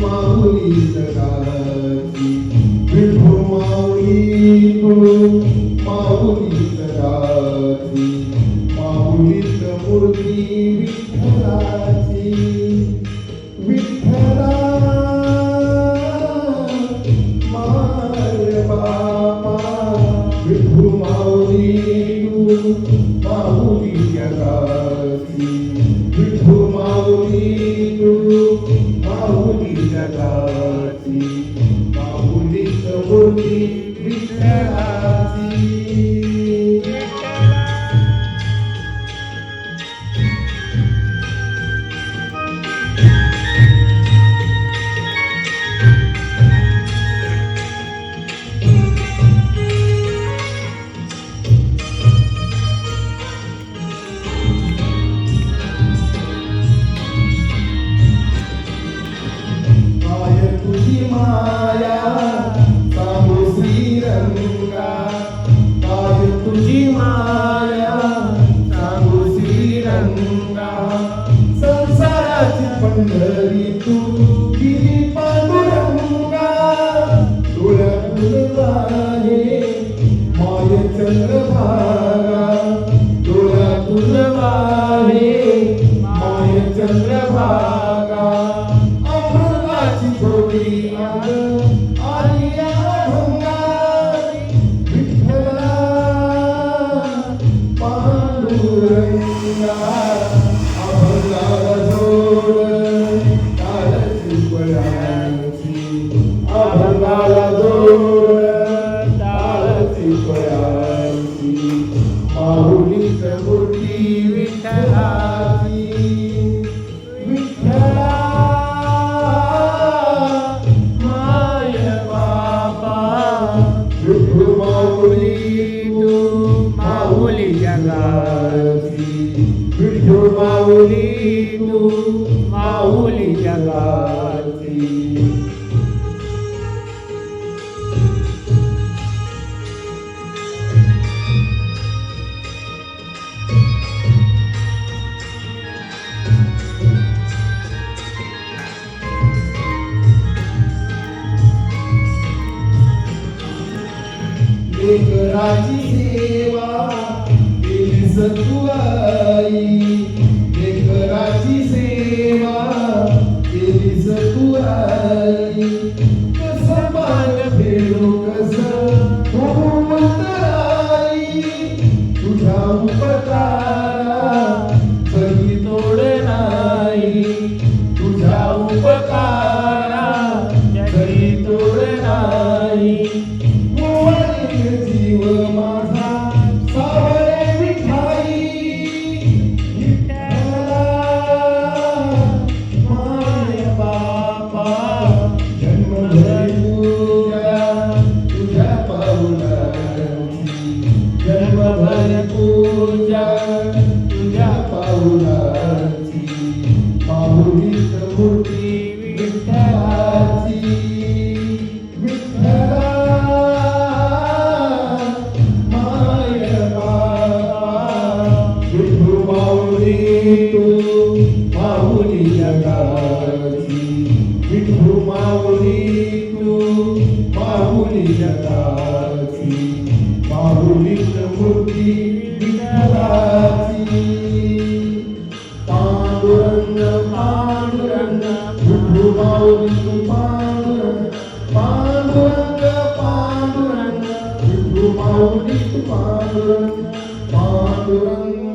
माऊली जगाची, विठू माऊली तू माऊली जगाची, माऊलीत मूर्ती विठ्ठलाची. विठ्ठला माय बाबा, विठू माऊली तू माऊली जगाची, विठू माऊली तू माऊली जगाची, माऊलीत मूर्ती विठ्ठलाची. माया सांगू श्रीरंगा, काय तुझी माया सांगू श्रीरंगा. संसाराची पंढरी तू गिरी पांडुरंगा, डोळ्यातून वाहे माय चंद्रभागा, डोळ्यातून वाहे माय चंद्रभागा. गोरी आलिया भंगारी, विठ्ठला पांडुरंगा. अभंगाला जोड तालची पयाची, अभंगाला जोड तालची पयाची, माऊलीत मूर्ती विठ्ठलाची. विठ्ठला विठू माऊली तू माऊली जगाची, विठू माऊली तू माऊली जगाची. लेकराची सेवा केलीस तू आई, लेकराची सेवा केलीस तू आई. कसं पान फेडू कसं होऊ मंतराई, तुझ्या उपकारा सगळी तोड नाही, तुझ्या उपकारा सगळी तोड नाही. जीव माझा सावरे विठाई, विठ्ठला माय बापा. जन्मभर पूजा तुझ्या पाऊलाची, जन्मभर पूजा तुझ्या पाऊलाची, माऊलीत मूर्ती विठ्ठलाची. विठ्ठला तू माऊली जगाची, विठू माऊली तू माऊली जगाची, माऊलीत मूर्ती विठ्ठलाची. पांडुरंग पांडुरंग विठू माऊली तू पांडुरंग, पांडुरंग पांडुरंग विठू माऊली तू पांडुरंग, पांडुरंग